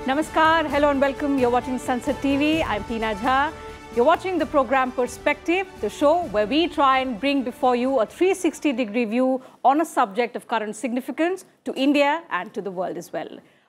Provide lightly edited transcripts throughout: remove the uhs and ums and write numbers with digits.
Namaskar, hello and welcome. You're watching Sansad TV. I'm Teena Jha. You're watching the program Perspective, the show where we try and bring before you a 360-degree view on a subject of current significance to India and to the world as well.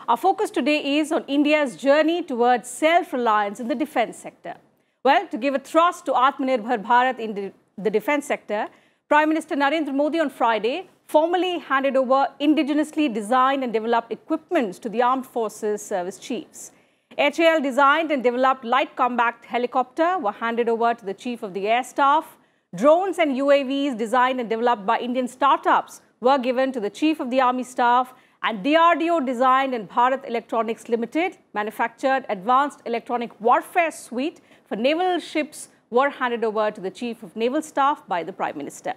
Our focus today is on India's journey towards self-reliance in the defense sector. Well, to give a thrust to Aatmanirbhar Bharat in the defense sector, Prime Minister Narendra Modi on Friday formally handed over indigenously designed and developed equipments to the Armed Forces Service Chiefs. HAL designed and developed light combat helicopter were handed over to the Chief of the Air Staff. Drones and UAVs designed and developed by Indian startups were given to the Chief of the Army Staff, and DRDO designed and Bharat Electronics Limited manufactured advanced electronic warfare suite for naval ships were handed over to the Chief of Naval Staff by the Prime Minister.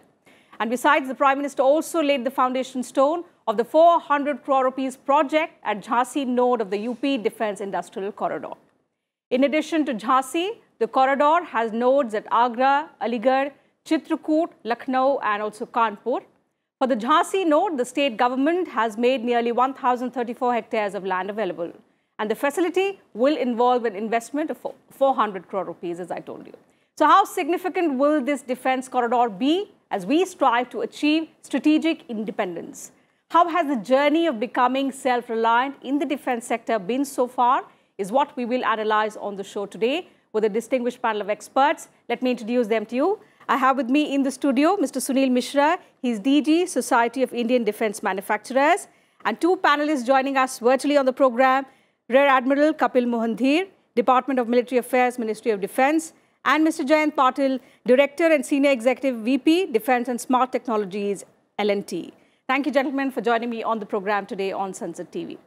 And besides, the Prime Minister also laid the foundation stone of the 400 crore rupees project at Jhansi node of the UP Defence Industrial Corridor. In addition to Jhansi, the corridor has nodes at Agra, Aligarh, Chitrakoot, Lucknow and also Kanpur. For the Jhansi node, the state government has made nearly 1,034 hectares of land available. And the facility will involve an investment of 400 crore rupees, as I told you. So how significant will this defence corridor be as we strive to achieve strategic independence? How has the journey of becoming self-reliant in the defence sector been so far is what we will analyse on the show today with a distinguished panel of experts. Let me introduce them to you. I have with me in the studio Mr. Sunil Mishra. He's DG, Society of Indian Defence Manufacturers. And two panelists joining us virtually on the programme, Rear Admiral Kapil Dhir, Department of Military Affairs, Ministry of Defence, and Mr. Jayant Patil, Director and Senior Executive VP, Defence and Smart Technologies, L&T. Thank you, gentlemen, for joining me on the program today on Sansad TV.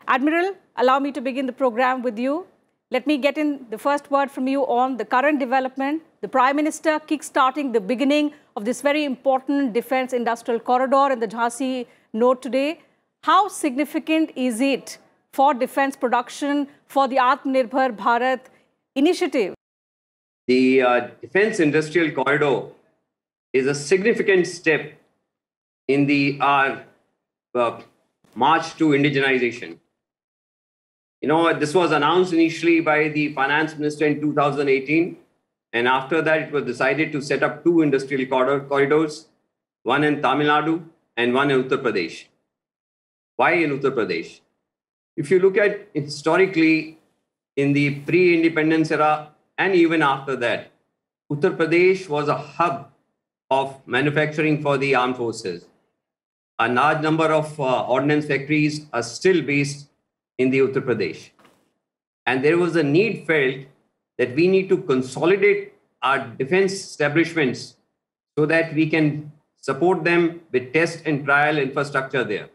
Admiral, allow me to begin the program with you. Let me get in the first word from you on the current development, the Prime Minister kick-starting the beginning of this very important defence industrial corridor in the Jhansi node today. How significant is it for defence production for the Aatmanirbhar Bharat initiative? The Defence Industrial Corridor is a significant step in our march to indigenization. You know, this was announced initially by the Finance Minister in 2018, and after that it was decided to set up two industrial corridors, one in Tamil Nadu and one in Uttar Pradesh. Why in Uttar Pradesh? If you look at it historically, in the pre-independence era, and even after that, Uttar Pradesh was a hub of manufacturing for the armed forces. A large number of ordnance factories are still based in the Uttar Pradesh. And there was a need felt that we need to consolidate our defense establishments so that we can support them with test and trial infrastructure there.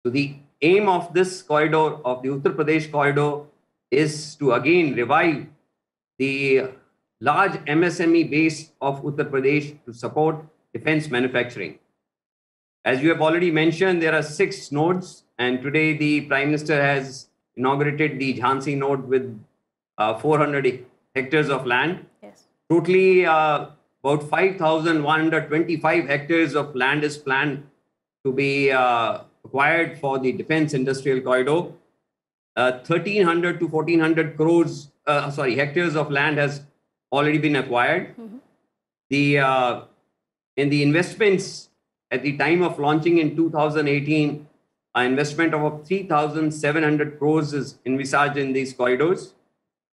So the aim of this corridor, of the Uttar Pradesh corridor, is to again revive the large MSME base of Uttar Pradesh to support defense manufacturing. As you have already mentioned, there are 6 nodes, and today the Prime Minister has inaugurated the Jhansi node with 400 hectares of land. Yes. Totally about 5,125 hectares of land is planned to be acquired for the defense industrial corridor. 1,300 to 1,400 hectares of land has already been acquired. Mm-hmm. In the investments at the time of launching in 2018, an investment of 3,700 crores is envisaged in these corridors,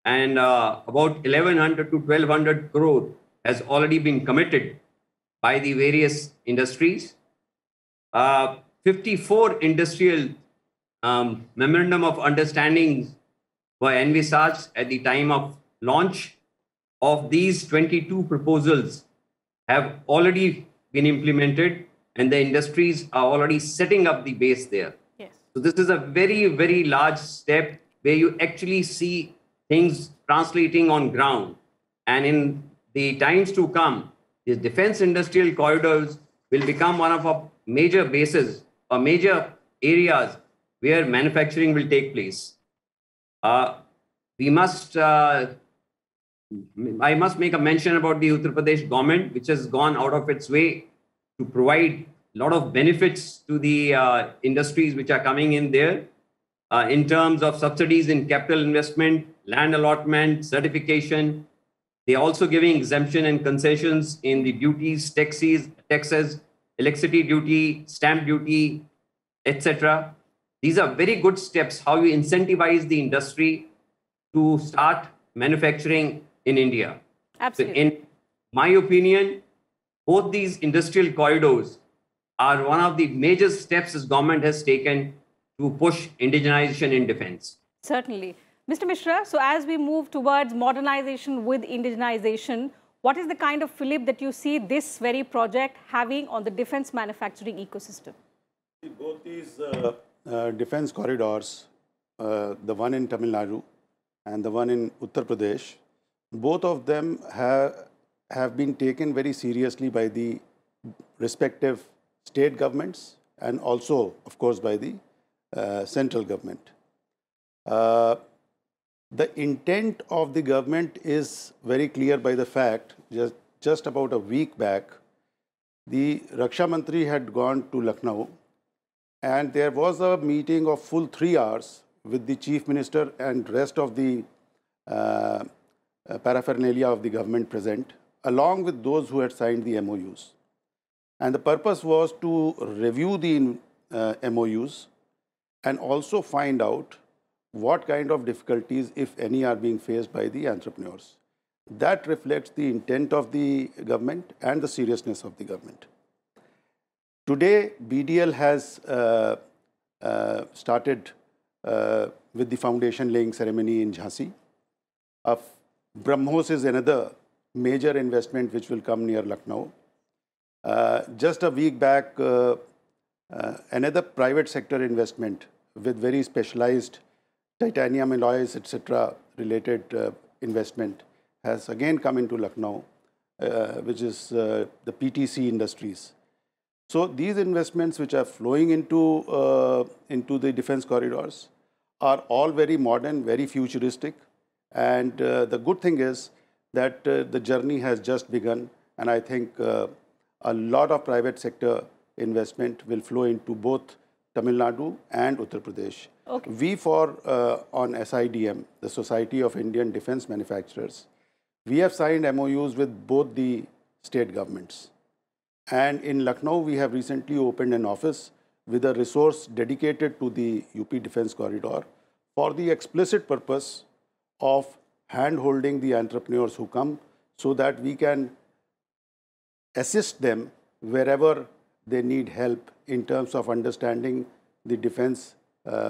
and about 1,100 to 1,200 crore has already been committed by the various industries. 54 industrial memorandum of understandings were envisaged at the time of launch. Of these, 22 proposals have already been implemented, and the industries are already setting up the base there. Yes. So this is a very, very large step where you actually see things translating on ground. And in the times to come, these defense industrial corridors will become one of our major bases or major areas where manufacturing will take place. I must make a mention about the Uttar Pradesh government, which has gone out of its way to provide a lot of benefits to the industries which are coming in there. in terms of subsidies in capital investment, land allotment, certification. They're also giving exemption and concessions in the duties, taxes, electricity duty, stamp duty, etc. These are very good steps how you incentivize the industry to start manufacturing in India. Absolutely. So in my opinion, both these industrial corridors are one of the major steps this government has taken to push indigenization in defense. Certainly. Mr. Mishra, so as we move towards modernization with indigenization, what is the kind of fillip that you see this very project having on the defense manufacturing ecosystem? Both these defense corridors, the one in Tamil Nadu and the one in Uttar Pradesh, both of them have been taken very seriously by the respective state governments and also, of course, by the central government. The intent of the government is very clear by the fact, just about a week back, the Raksha Mantri had gone to Lucknow and there was a meeting of full 3 hours with the Chief Minister and rest of the paraphernalia of the government present, along with those who had signed the MOUs. And the purpose was to review the MOUs and also find out what kind of difficulties, if any, are being faced by the entrepreneurs. That reflects the intent of the government and the seriousness of the government. Today, BDL has started with the foundation laying ceremony in Jhansi. BrahMos is another major investment which will come near Lucknow. Just a week back, another private sector investment with very specialized titanium alloys, etc. related investment has again come into Lucknow, which is the PTC Industries. So these investments which are flowing into the defense corridors are all very modern, very futuristic. And the good thing is that the journey has just begun. And I think a lot of private sector investment will flow into both Tamil Nadu and Uttar Pradesh. Okay. We on SIDM, the Society of Indian Defense Manufacturers, we have signed MOUs with both the state governments. And in Lucknow, we have recently opened an office with a resource dedicated to the UP Defense Corridor for the explicit purpose of hand-holding the entrepreneurs who come so that we can assist them wherever they need help in terms of understanding the defense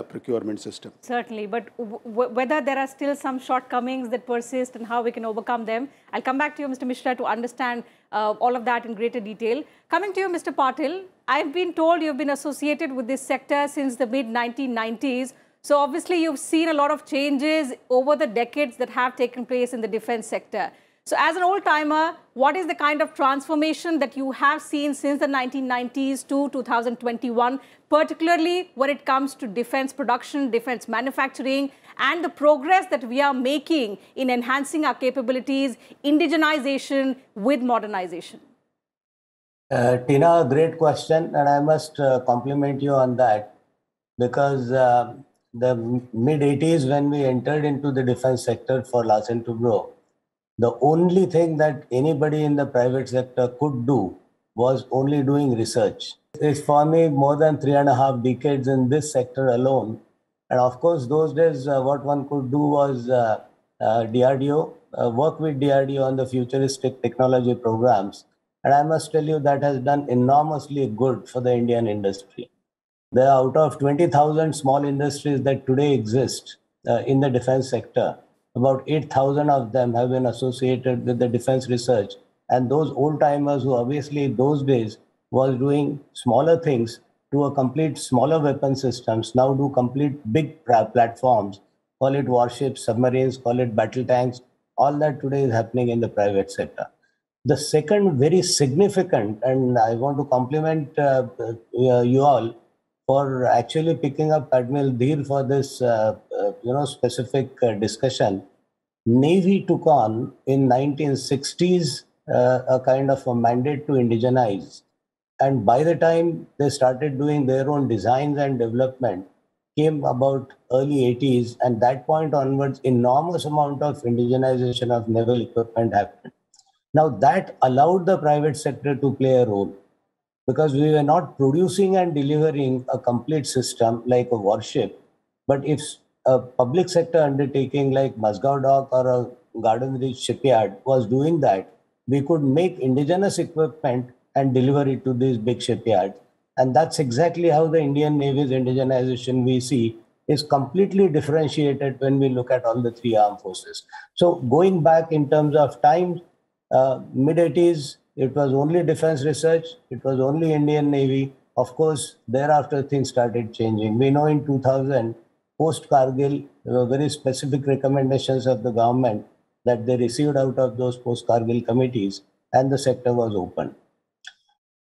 procurement system. Certainly, but whether there are still some shortcomings that persist and how we can overcome them, I'll come back to you, Mr. Mishra, to understand all of that in greater detail. Coming to you, Mr. Patil, I've been told you've been associated with this sector since the mid-1990s. So obviously, you've seen a lot of changes over the decades that have taken place in the defense sector. So as an old-timer, what is the kind of transformation that you have seen since the 1990s to 2021, particularly when it comes to defense production, defense manufacturing, and the progress that we are making in enhancing our capabilities, indigenization with modernization? Teena, great question, and I must compliment you on that, because the mid-80s, when we entered into the defense sector for Larsen & Toubro, the only thing that anybody in the private sector could do was only doing research. It's for me more than 3.5 decades in this sector alone. And of course, those days, what one could do was DRDO, work with DRDO on the futuristic technology programs. And I must tell you, that has done enormously good for the Indian industry. There are out of 20,000 small industries that today exist in the defense sector, about 8,000 of them have been associated with the defense research. And those old-timers who obviously those days was doing smaller things to a complete smaller weapon systems, now do complete big platforms, call it warships, submarines, call it battle tanks. All that today is happening in the private sector. The second very significant, and I want to compliment you all for actually picking up Admiral Dhir for this specific discussion. Navy took on in 1960s a kind of a mandate to indigenize. And by the time they started doing their own designs and development, came about early 80s, and that point onwards, enormous amount of indigenization of naval equipment happened. Now that allowed the private sector to play a role, because we were not producing and delivering a complete system like a warship. But if a public sector undertaking like Musgao Dock or a Garden Reach shipyard was doing that, we could make indigenous equipment and deliver it to these big shipyards. And that's exactly how the Indian Navy's indigenization we see is completely differentiated when we look at all the three armed forces. So going back in terms of time, mid-80s, it was only defense research, it was only Indian Navy. Of course, thereafter things started changing. We know in 2000, post-Kargil, there were very specific recommendations of the government that they received out of those post-Kargil committees, and the sector was open.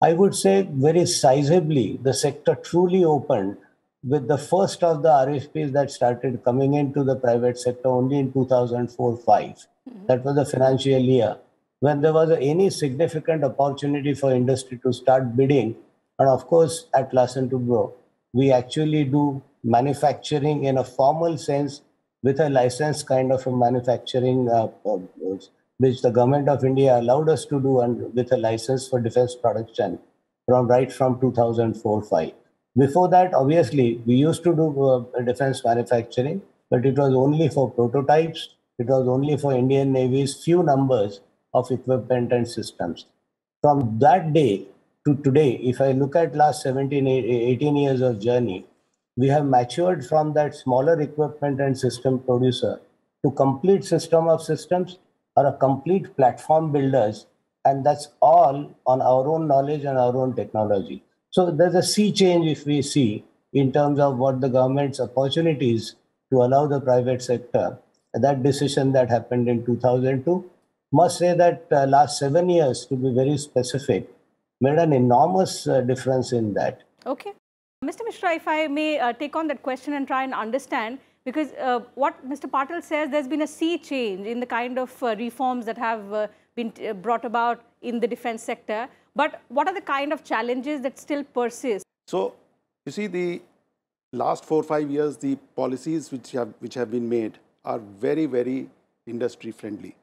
I would say very sizably, the sector truly opened with the first of the RFPs that started coming into the private sector only in 2004-05. That was the financial year when there was any significant opportunity for industry to start bidding. And of course, at Larsen & Toubro, we actually do manufacturing in a formal sense with a license kind of a manufacturing, which the government of India allowed us to do and with a license for defense production right from 2004-05. Before that, obviously, we used to do defense manufacturing, but it was only for prototypes. It was only for Indian Navy's few numbers of equipment and systems. From that day to today, if I look at last 17, 18 years of journey, we have matured from that smaller equipment and system producer to complete system of systems or a complete platform builders. And that's all on our own knowledge and our own technology. So there's a sea change if we see in terms of what the government's opportunities to allow the private sector. That decision that happened in 2002, must say that last 7 years, to be very specific, made an enormous difference in that. Okay. Mr. Mishra, if I may take on that question and try and understand, because what Mr. Patil says, there's been a sea change in the kind of reforms that have been brought about in the defense sector. But what are the kind of challenges that still persist? So, you see, the last 4 or 5 years, the policies which have been made are very, very industry friendly.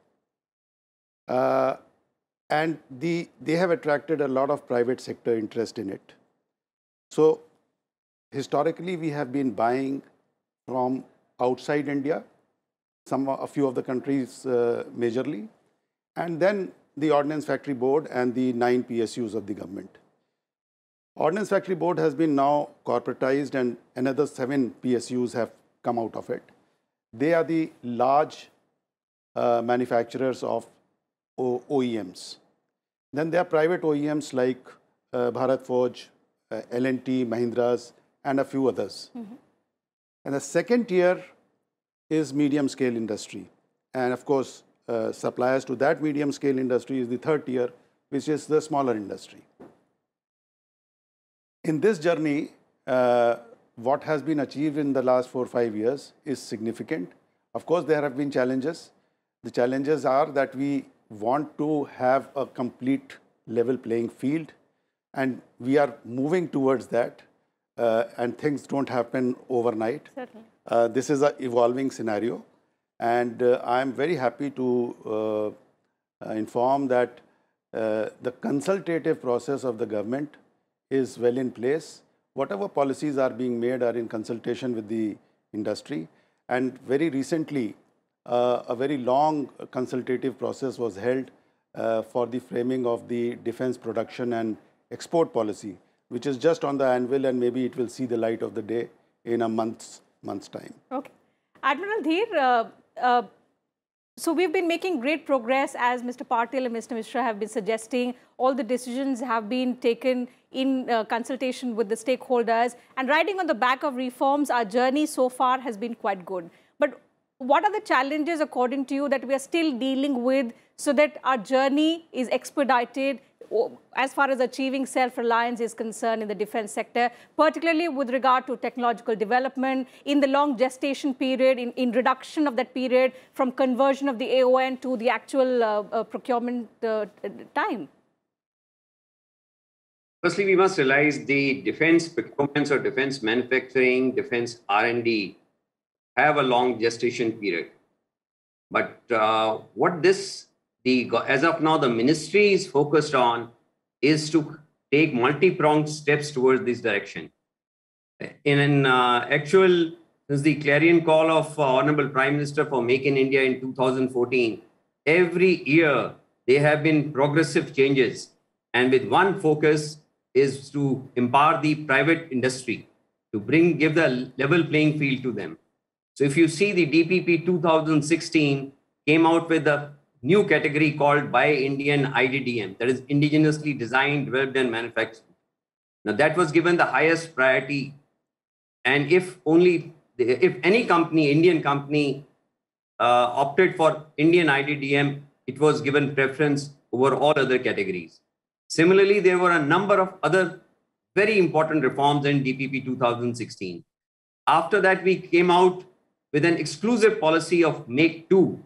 And they have attracted a lot of private sector interest in it. So, historically, we have been buying from outside India, a few of the countries majorly, and then the Ordnance Factory Board and the 9 PSUs of the government. Ordnance Factory Board has been now corporatized and another 7 PSUs have come out of it. They are the large manufacturers of OEMs. Then there are private OEMs like Bharat Forge, L&T, Mahindras, and a few others. And the second tier is medium scale industry. And of course, suppliers to that medium scale industry is the third tier, which is the smaller industry. In this journey, what has been achieved in the last 4 or 5 years is significant. Of course, there have been challenges. The challenges are that we want to have a complete level playing field, and we are moving towards that, and things don't happen overnight. Certainly. This is an evolving scenario, and I am very happy to inform that the consultative process of the government is well in place. Whatever policies are being made are in consultation with the industry, and very recently a very long consultative process was held for the framing of the defense production and export policy, which is just on the anvil, and maybe it will see the light of the day in a month's time. Okay. Admiral Dhir, so we've been making great progress, as Mr. Patil and Mr. Mishra have been suggesting. All the decisions have been taken in consultation with the stakeholders, and riding on the back of reforms, our journey so far has been quite good. But what are the challenges, according to you, that we are still dealing with so that our journey is expedited as far as achieving self-reliance is concerned in the defense sector, particularly with regard to technological development, in the long gestation period, in reduction of that period from conversion of the AON to the actual procurement time? Firstly, we must realize the defense procurements or defense manufacturing, defense R&D have a long gestation period. But as of now, the ministry is focused on is to take multi-pronged steps towards this direction. In an actual, since the clarion call of Honorable Prime Minister for Make in India in 2014, every year there have been progressive changes, and with one focus is to empower the private industry to give the level playing field to them. So if you see the DPP 2016 came out with a new category called Buy Indian IDDM, that is indigenously designed, developed and manufactured. Now that was given the highest priority, and if any company, Indian company, opted for Indian IDDM, it was given preference over all other categories. Similarly, there were a number of other very important reforms in DPP 2016. After that, we came out with an exclusive policy of Make 2,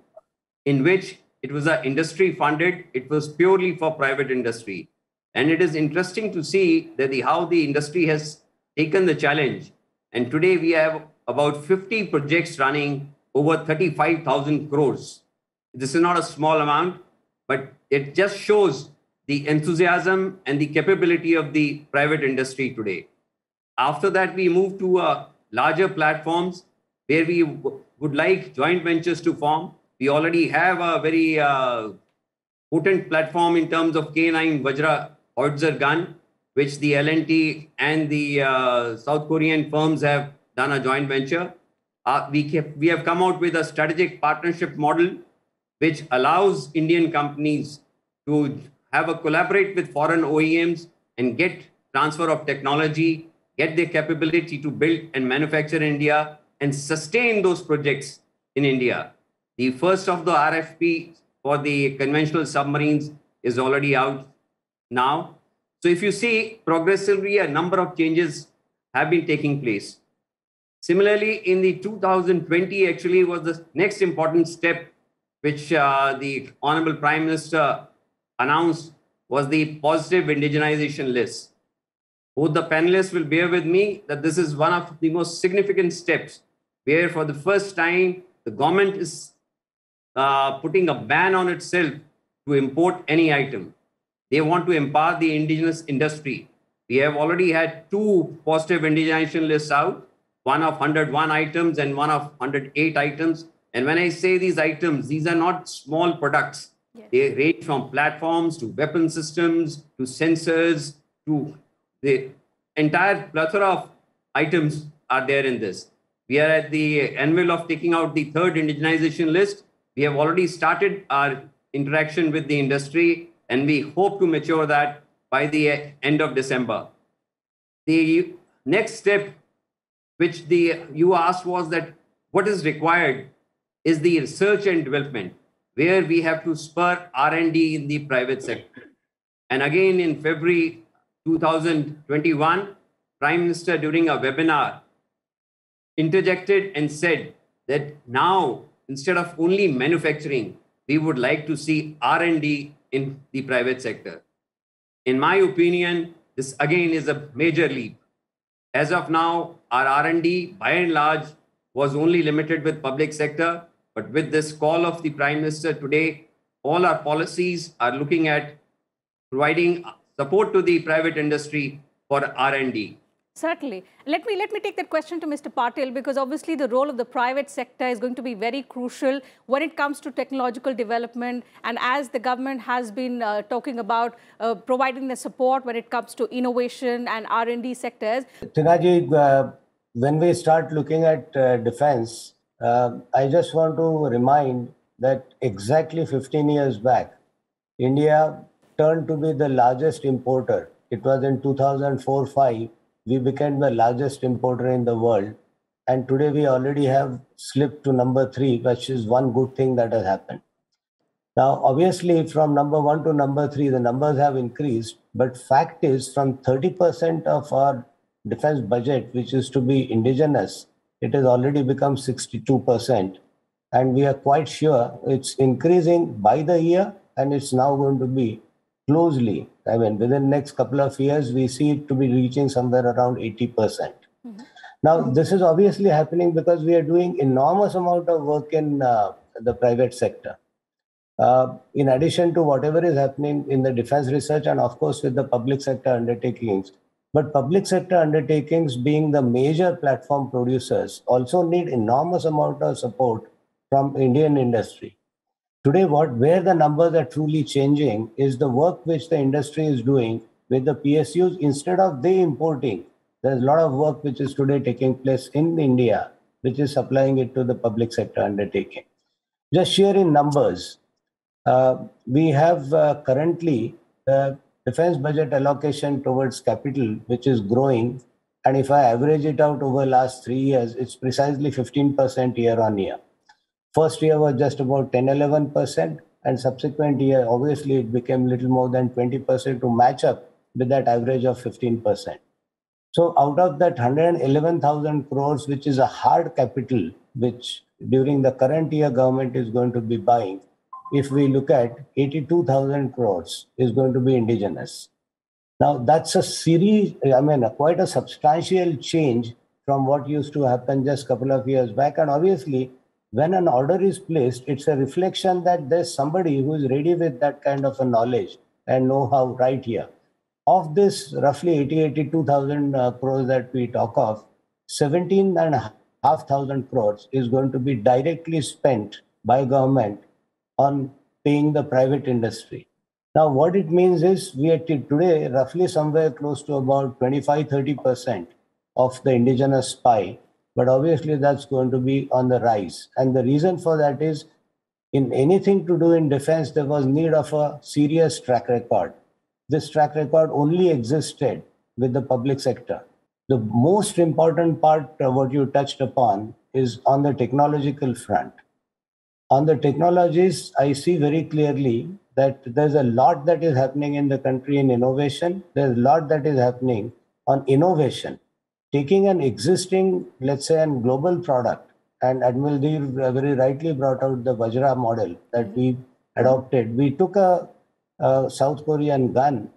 in which it was industry funded, it was purely for private industry. And it is interesting to see that how the industry has taken the challenge. And today we have about 50 projects running over 35,000 crores. This is not a small amount, but it just shows the enthusiasm and the capability of the private industry today. After that, we moved to larger platforms where we would like joint ventures to form. We already have a very potent platform in terms of K9 Vajra howitzer gun, which the L&T and the South Korean firms have done a joint venture. We have come out with a strategic partnership model, which allows Indian companies to collaborate with foreign OEMs and get transfer of technology, get the capability to build and manufacture in India and sustain those projects in India. The first of the RFP for the conventional submarines is already out now. So if you see, progressively, a number of changes have been taking place. Similarly, in the 2020, actually, was the next important step, which the Honorable Prime Minister announced, was the positive indigenization list. Both the panelists will bear with me that this is one of the most significant steps where for the first time, the government is putting a ban on itself to import any item. They want to empower the indigenous industry. We have already had 2 positive indigenization lists out, one of 101 items and one of 108 items. And when I say these items, these are not small products. Yes. They range from platforms to weapon systems to sensors to the entire plethora of items are there in this. We are at the anvil of taking out the 3rd indigenization list. We have already started our interaction with the industry, and we hope to mature that by the end of December. The next step, which you asked, was that what is required is the research and development, where we have to spur R&D in the private sector. And again, in February 2021, Prime Minister, during a webinar, interjected and said that now, instead of only manufacturing, we would like to see R&D in the private sector. In my opinion, this again is a major leap. As of now, our R&D, by and large, was only limited with public sector. But with this call of the Prime Minister today, all our policies are looking at providing support to the private industry for R&D. Certainly. Let me take that question to Mr. Patil, because obviously the role of the private sector is going to be very crucial when it comes to technological development. And as the government has been talking about providing the support when it comes to innovation and R&D sectors. Teena Ji, when we start looking at defense, I just want to remind that exactly 15 years back, India turned to be the largest importer. It was in 2004-05. We became the largest importer in the world. And today we already have slipped to number 3, which is one good thing that has happened. Now, obviously, from number 1 to number 3, the numbers have increased. But fact is, from 30% of our defense budget, which is to be indigenous, it has already become 62%. And we are quite sure it's increasing by the year, and it's now going to be closely I mean, within the next couple of years, we see it to be reaching somewhere around 80%. Now, this is obviously happening because we are doing enormous amount of work in the private sector. In addition to whatever is happening in the defense research and of course with the public sector undertakings, but public sector undertakings being the major platform producers also need enormous amount of support from Indian industry. Today, where the numbers are truly changing is the work which the industry is doing with the PSUs. Instead of they importing, there's a lot of work which is today taking place in India, which is supplying it to the public sector undertaking. Just share in numbers, we have currently the defense budget allocation towards capital, which is growing. And if I average it out over the last 3 years, it's precisely 15% year on year. First year was just about 10-11%, and subsequent year, obviously, it became little more than 20% to match up with that average of 15%. So out of that 111,000 crores, which is a hard capital, which during the current year government is going to be buying, if we look at 82,000 crores is going to be indigenous. Now that's a series, I mean, quite a substantial change from what used to happen just a couple of years back. And obviously, when an order is placed, it's a reflection that there's somebody who is ready with that kind of a knowledge and know-how right here. Of this roughly 82,000 crores that we talk of, 17,500 crores is going to be directly spent by government on paying the private industry. Now, what it means is we are today roughly somewhere close to about 25-30% of the indigenous pie. But obviously, that's going to be on the rise. And the reason for that is, in anything to do in defense, there was need of a serious track record. This track record only existed with the public sector. The most important part of what you touched upon is on the technological front. On the technologies, I see very clearly that there's a lot that is happening in the country in innovation. There's a lot that is happening on innovation. Taking an existing, let's say, a global product, and Admiral Dhir very rightly brought out the Vajra model that we adopted. We took a South Korean gun,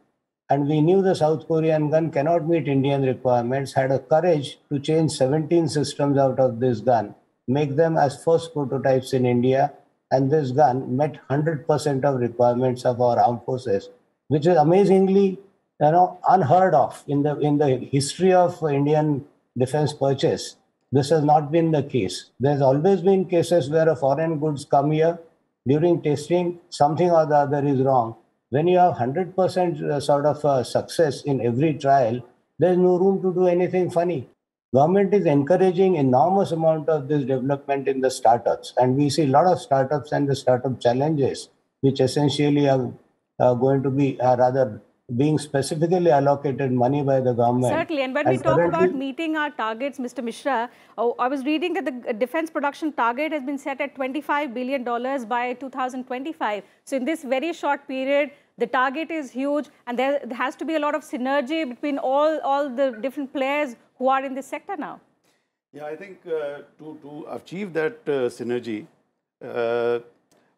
and we knew the South Korean gun cannot meet Indian requirements, had a courage to change 17 systems out of this gun, make them as first prototypes in India, and this gun met 100% of requirements of our armed forces, which is amazingly unheard of in the history of Indian defense purchase. This has not been the case. There's always been cases where a foreign goods come here, during testing, something or the other is wrong. When you have 100% sort of success in every trial, there's no room to do anything funny. Government is encouraging enormous amount of this development in the startups. And we see a lot of startups and the startup challenges, which essentially are going to be rather being specifically allocated money by the government. Certainly. And when we talk about meeting our targets, Mr. Mishra, I was reading that the defense production target has been set at $25 billion by 2025. So in this very short period, the target is huge, and there has to be a lot of synergy between all the different players who are in this sector now. Yeah, I think to achieve that synergy,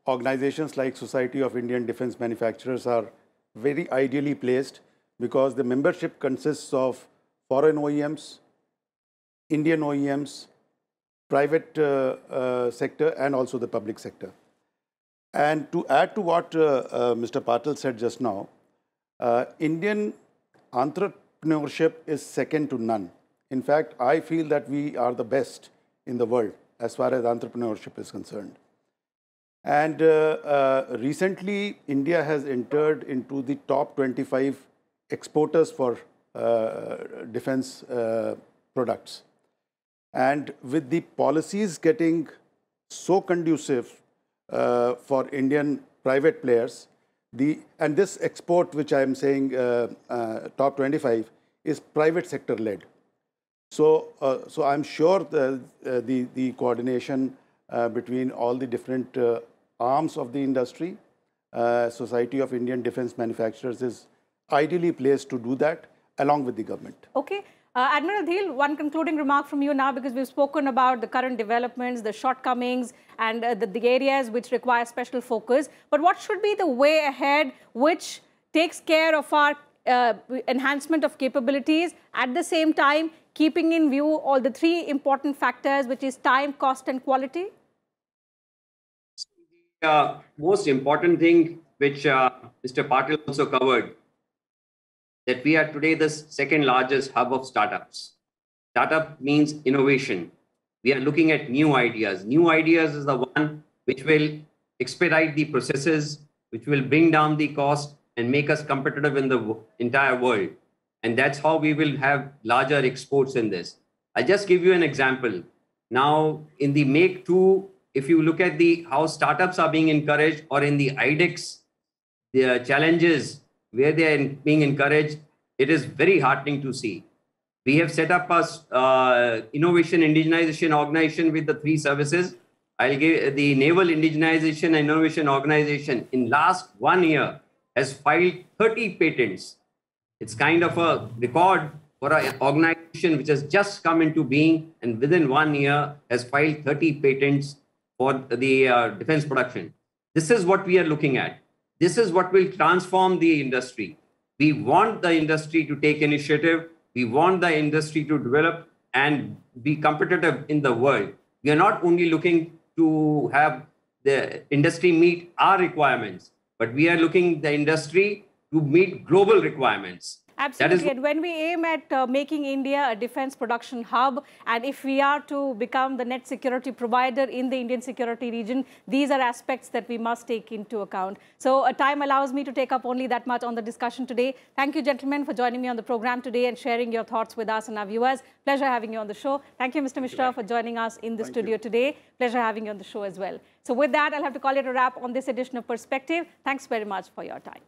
organizations like Society of Indian Defense Manufacturers are very ideally placed because the membership consists of foreign OEMs, Indian OEMs, private sector, and also the public sector. And to add to what Mr. Patil said just now, Indian entrepreneurship is second to none. In fact, I feel that we are the best in the world as far as entrepreneurship is concerned. And recently, India has entered into the top 25 exporters for defense products. And with the policies getting so conducive for Indian private players, and this export, which I am saying top 25, is private sector led. So I'm sure the coordination between all the different arms of the industry, Society of Indian Defense Manufacturers is ideally placed to do that along with the government. Okay. Admiral Dhir, one concluding remark from you now, because we've spoken about the current developments, the shortcomings, and the areas which require special focus. But what should be the way ahead which takes care of our enhancement of capabilities, at the same time keeping in view all the three important factors, which is time, cost, and quality? The most important thing, which Mr. Patil also covered, that we are today the second largest hub of startups. Startup means innovation. We are looking at new ideas. New ideas is the one which will expedite the processes, which will bring down the cost and make us competitive in the entire world. And that's how we will have larger exports in this. I'll just give you an example. Now, in the Make 2, if you look at how startups are being encouraged, or in the IDEX, the challenges where they are being encouraged, it is very heartening to see. We have set up a innovation indigenization organization with the 3 services. I'll give the Naval Indigenization and Innovation Organization in last 1 year has filed 30 patents. It's kind of a record for an organization which has just come into being and within 1 year has filed 30 patents for the defense production. This is what we are looking at. This is what will transform the industry. We want the industry to take initiative. We want the industry to develop and be competitive in the world. We are not only looking to have the industry meet our requirements, but we are looking the industry to meet global requirements. Absolutely. And when we aim at making India a defense production hub, and if we are to become the net security provider in the Indian security region, these are aspects that we must take into account. So time allows me to take up only that much on the discussion today. Thank you, gentlemen, for joining me on the program today and sharing your thoughts with us and our viewers. Pleasure having you on the show. Thank you, Mr. Mishra, for joining us in the studio today. Pleasure having you on the show as well. So with that, I'll have to call it a wrap on this edition of Perspective. Thanks very much for your time.